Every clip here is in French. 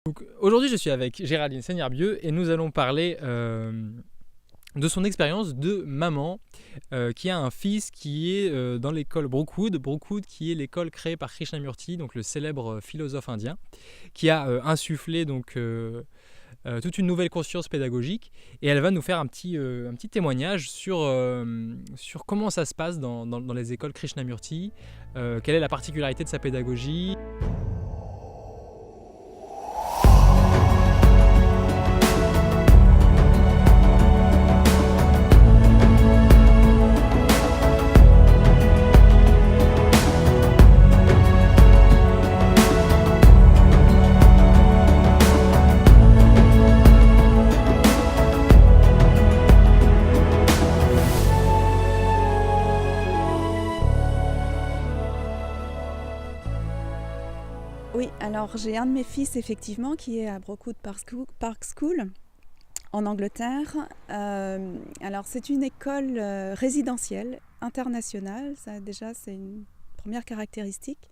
Donc, aujourd'hui, je suis avec Géraldine Seignarbieu et nous allons parler de son expérience de maman qui a un fils qui est dans l'école Brookwood. Brookwood qui est l'école créée par Krishnamurti, donc le célèbre philosophe indien, qui a insufflé donc, toute une nouvelle conscience pédagogique. Et elle va nous faire un petit témoignage sur comment ça se passe dans les écoles Krishnamurti, quelle est la particularité de sa pédagogie. Oui, alors j'ai un de mes fils effectivement qui est à Brookwood Park School en Angleterre. Alors c'est une école résidentielle internationale, ça déjà c'est une première caractéristique.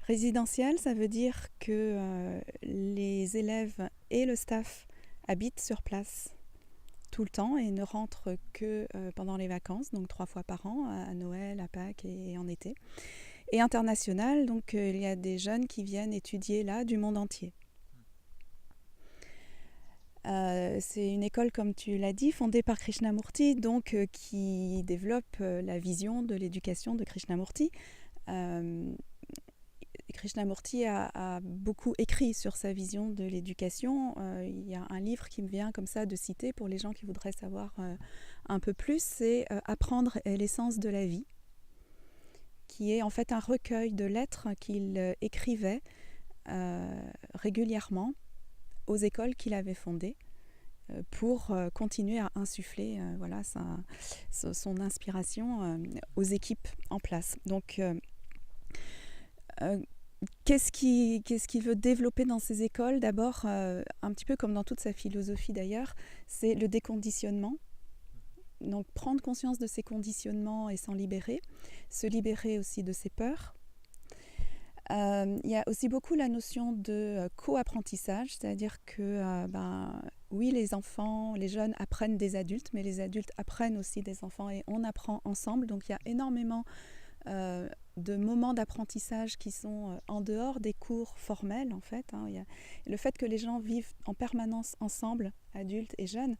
Résidentielle, ça veut dire que les élèves et le staff habitent sur place tout le temps et ne rentrent que pendant les vacances, donc 3 fois par an, à Noël, à Pâques et en été. Et international, donc il y a des jeunes qui viennent étudier là du monde entier. C'est une école, comme tu l'as dit, fondée par Krishnamurti, donc qui développe la vision de l'éducation de Krishnamurti. Krishnamurti a beaucoup écrit sur sa vision de l'éducation. Il y a un livre qui me vient comme ça de citer pour les gens qui voudraient savoir un peu plus, c'est « Apprendre est l'essence de la vie », qui est en fait un recueil de lettres qu'il écrivait régulièrement aux écoles qu'il avait fondées pour continuer à insuffler son inspiration aux équipes en place. Donc, qu'est-ce qu'il veut développer dans ces écoles ? D'abord, un petit peu comme dans toute sa philosophie d'ailleurs, c'est le déconditionnement. Donc prendre conscience de ses conditionnements et s'en libérer, se libérer aussi de ses peurs. Il y a aussi beaucoup la notion de co-apprentissage, c'est-à-dire que oui, les enfants, les jeunes apprennent des adultes, mais les adultes apprennent aussi des enfants et on apprend ensemble. Donc il y a énormément de moments d'apprentissage qui sont en dehors des cours formels en fait. Il y a le fait que les gens vivent en permanence ensemble, adultes et jeunes,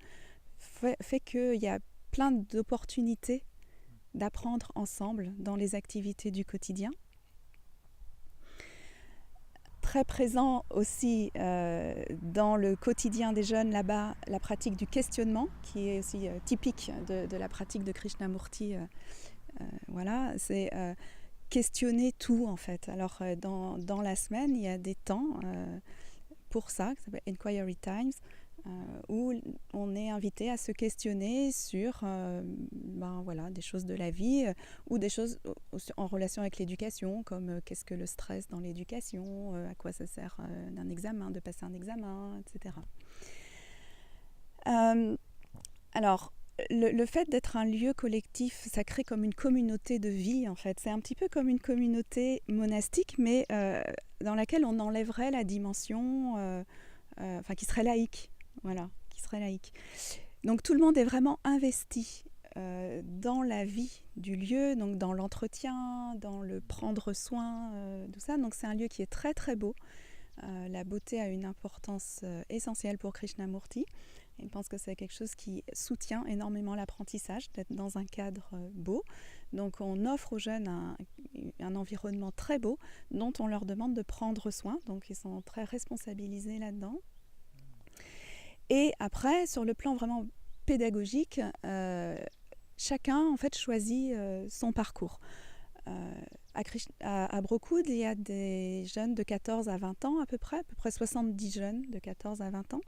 fait qu'il y a plein d'opportunités d'apprendre ensemble dans les activités du quotidien. Très présent aussi dans le quotidien des jeunes là-bas, la pratique du questionnement, qui est aussi typique de la pratique de Krishnamurti. Voilà, c'est questionner tout en fait. Alors dans la semaine, il y a des temps pour ça, qui s'appelle Inquiry Times, où on est invité à se questionner sur des choses de la vie ou des choses en relation avec l'éducation, comme qu'est-ce que le stress dans l'éducation, à quoi ça sert d'un examen, de passer un examen, etc. Alors, le fait d'être un lieu collectif, ça crée comme une communauté de vie en fait. C'est un petit peu comme une communauté monastique, mais dans laquelle on enlèverait la dimension qui serait laïque. Voilà, qui serait laïque. Donc tout le monde est vraiment investi dans la vie du lieu, donc dans l'entretien, dans le prendre soin, tout ça. Donc c'est un lieu qui est très très beau. La beauté a une importance essentielle pour Krishnamurti. Il pense que c'est quelque chose qui soutient énormément l'apprentissage, d'être dans un cadre beau. Donc on offre aux jeunes un environnement très beau dont on leur demande de prendre soin. Donc ils sont très responsabilisés là-dedans. Et après, sur le plan vraiment pédagogique, chacun en fait choisit son parcours. À Brookwood, il y a des jeunes de 14 à 20 ans à peu près 70 jeunes de 14 à 20 ans.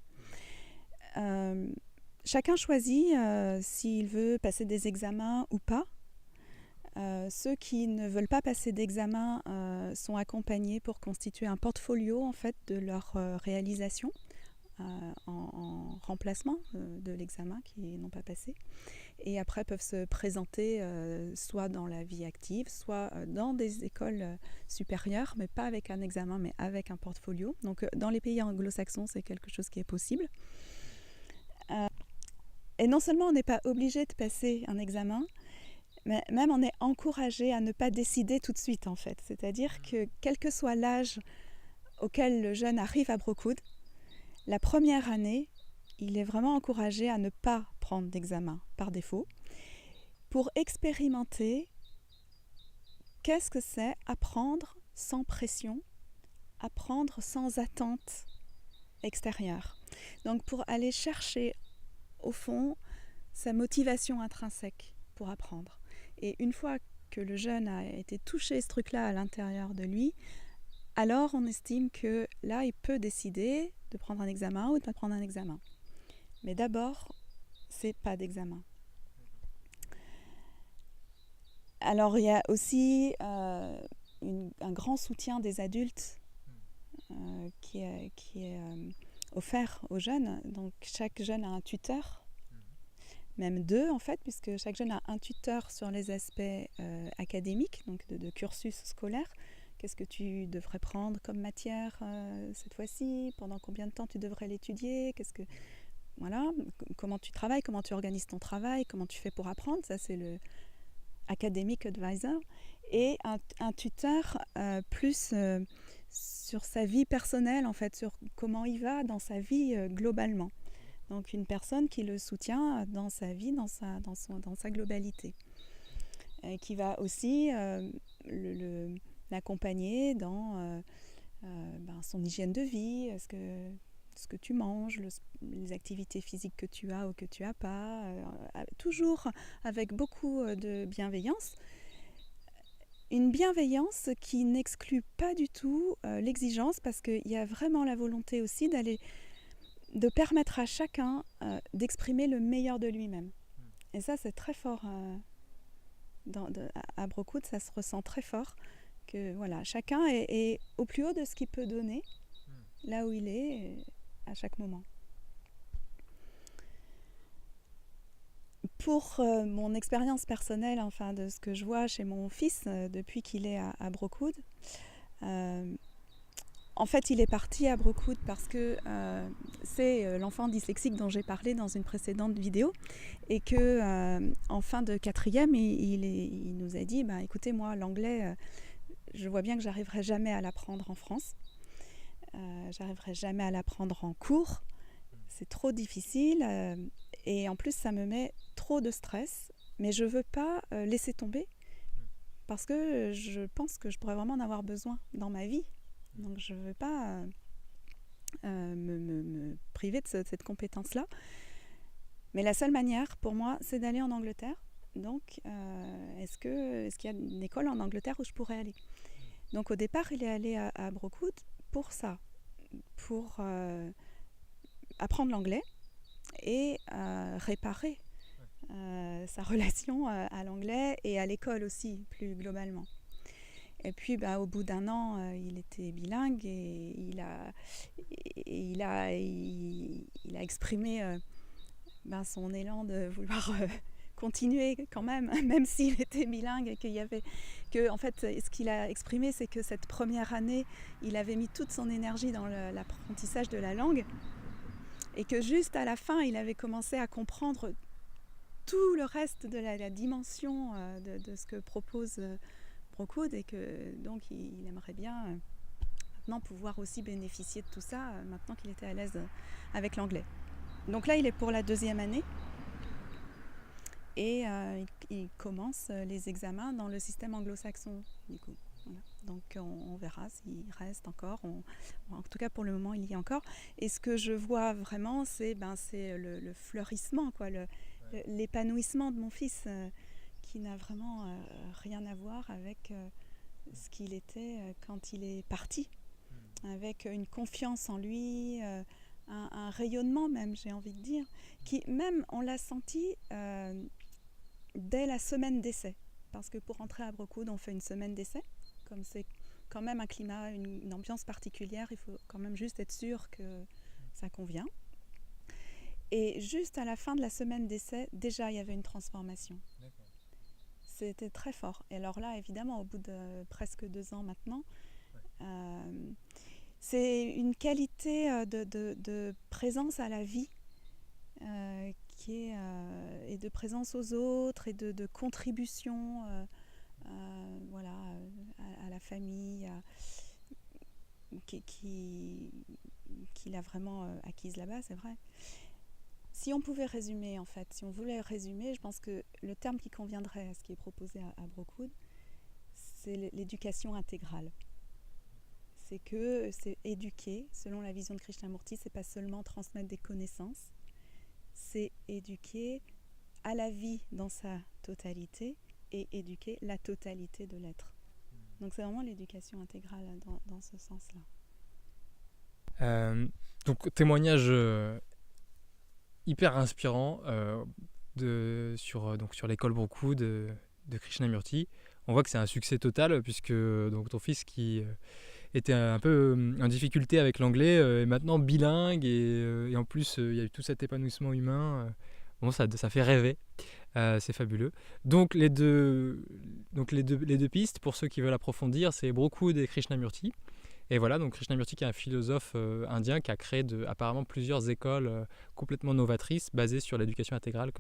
Chacun choisit s'il veut passer des examens ou pas. Ceux qui ne veulent pas passer d'examen sont accompagnés pour constituer un portfolio en fait, de leur réalisation en remplacement de l'examen qu'ils n'ont pas passé. et après peuvent se présenter soit dans la vie active, soit dans des écoles supérieures, mais pas avec un examen, mais avec un portfolio. Donc dans les pays anglo-saxons, c'est quelque chose qui est possible. Et non seulement on n'est pas obligé de passer un examen, mais même on est encouragé à ne pas décider tout de suite en fait. C'est-à-dire que quel que soit l'âge auquel le jeune arrive à Brookwood, la première année, il est vraiment encouragé à ne pas prendre d'examen par défaut pour expérimenter qu'est-ce que c'est apprendre sans pression, apprendre sans attente extérieure. Donc pour aller chercher au fond sa motivation intrinsèque pour apprendre. Et une fois que le jeune a été touché ce truc-là à l'intérieur de lui, alors on estime que là, il peut décider de prendre un examen ou de ne pas prendre un examen. Mais d'abord, c'est pas d'examen. Alors il y a aussi un grand soutien des adultes qui est offert aux jeunes. Donc chaque jeune a un tuteur, même deux en fait, puisque chaque jeune a un tuteur sur les aspects académiques, donc de cursus scolaire. Qu'est-ce que tu devrais prendre comme matière cette fois-ci? Pendant combien de temps tu devrais l'étudier? Voilà, comment tu travailles, comment tu organises ton travail, comment tu fais pour apprendre? Ça, c'est le academic advisor. Et un tuteur plus sur sa vie personnelle, en fait, sur comment il va dans sa vie globalement. Donc, une personne qui le soutient dans sa vie, dans sa globalité. Qui va aussi l'accompagner dans son hygiène de vie, ce que tu manges, les activités physiques que tu as ou que tu n'as pas, toujours avec beaucoup de bienveillance. Une bienveillance qui n'exclut pas du tout l'exigence, parce qu'il y a vraiment la volonté aussi de permettre à chacun d'exprimer le meilleur de lui-même. Et ça, c'est très fort. À Brookwood, ça se ressent très fort que voilà, chacun est au plus haut de ce qu'il peut donner, là où il est, à chaque moment. Pour mon expérience personnelle, enfin de ce que je vois chez mon fils depuis qu'il est à Brookwood, en fait, il est parti à Brookwood parce que c'est l'enfant dyslexique dont j'ai parlé dans une précédente vidéo, et que en fin de quatrième, il nous a dit écoutez, moi, l'anglais, je vois bien que j'arriverai jamais à l'apprendre en France, j'arriverai jamais à l'apprendre en cours, c'est trop difficile, et en plus, ça me met trop de stress, mais je veux pas laisser tomber parce que je pense que je pourrais vraiment en avoir besoin dans ma vie. Donc je ne veux pas me priver de cette compétence-là. Mais la seule manière pour moi, c'est d'aller en Angleterre. Donc est-ce qu'il y a une école en Angleterre où je pourrais aller? Donc au départ, il est allé à Brookwood pour ça, pour apprendre l'anglais et réparer sa relation à l'anglais et à l'école aussi, plus globalement. Et puis, au bout d'un an, il était bilingue et il a exprimé son élan de vouloir continuer quand même s'il était bilingue, et en fait, ce qu'il a exprimé, c'est que cette première année, il avait mis toute son énergie dans l'apprentissage de la langue, et que juste à la fin, il avait commencé à comprendre tout le reste de la dimension de ce que propose Brookwood, et que donc il aimerait bien maintenant pouvoir aussi bénéficier de tout ça maintenant qu'il était à l'aise avec l'anglais. Donc là, il est pour la deuxième année et il commence les examens dans le système anglo-saxon du coup. Voilà. Donc on verra s'il reste encore. En tout cas, pour le moment, il y est encore. Et ce que je vois vraiment, c'est le fleurissement, quoi, l'épanouissement de mon fils, qui n'a vraiment rien à voir avec ce qu'il était quand il est parti, avec une confiance en lui, un rayonnement même, j'ai envie de dire, qui même, on l'a senti dès la semaine d'essai, parce que pour entrer à Brookwood, on fait une semaine d'essai, comme c'est quand même un climat, une ambiance particulière, il faut quand même juste être sûr que ça convient. Et juste à la fin de la semaine d'essai, déjà il y avait une transformation. C'était très fort. Et alors là, évidemment, au bout de presque 2 ans maintenant, c'est une qualité de présence à la vie qui est, et de présence aux autres et de contribution voilà, à la famille qu'il a vraiment acquise là-bas, c'est vrai. Si on pouvait résumer, en fait, si on voulait résumer, je pense que le terme qui conviendrait à ce qui est proposé à Brookwood, c'est l'éducation intégrale. C'est que c'est éduquer, selon la vision de Krishnamurti, c'est pas seulement transmettre des connaissances, c'est éduquer à la vie dans sa totalité et éduquer la totalité de l'être. Donc c'est vraiment l'éducation intégrale dans ce sens-là. Donc témoignage hyper inspirant sur l'école Brookwood de Krishnamurti. On voit que c'est un succès total puisque donc, ton fils qui était un peu en difficulté avec l'anglais est maintenant bilingue et en plus il y a eu tout cet épanouissement humain. Bon, ça fait rêver. C'est fabuleux. Donc les deux pistes pour ceux qui veulent approfondir, c'est Brookwood et Krishnamurti. Et voilà, donc Krishnamurti qui est un philosophe indien qui a créé apparemment plusieurs écoles complètement novatrices basées sur l'éducation intégrale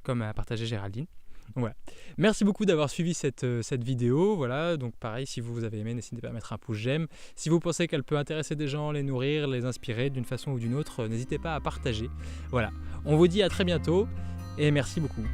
comme a partagé Géraldine. Donc voilà. Merci beaucoup d'avoir suivi cette vidéo. Voilà, donc pareil, si vous avez aimé, n'hésitez pas à mettre un pouce j'aime. Si vous pensez qu'elle peut intéresser des gens, les nourrir, les inspirer d'une façon ou d'une autre, n'hésitez pas à partager. Voilà, on vous dit à très bientôt et merci beaucoup.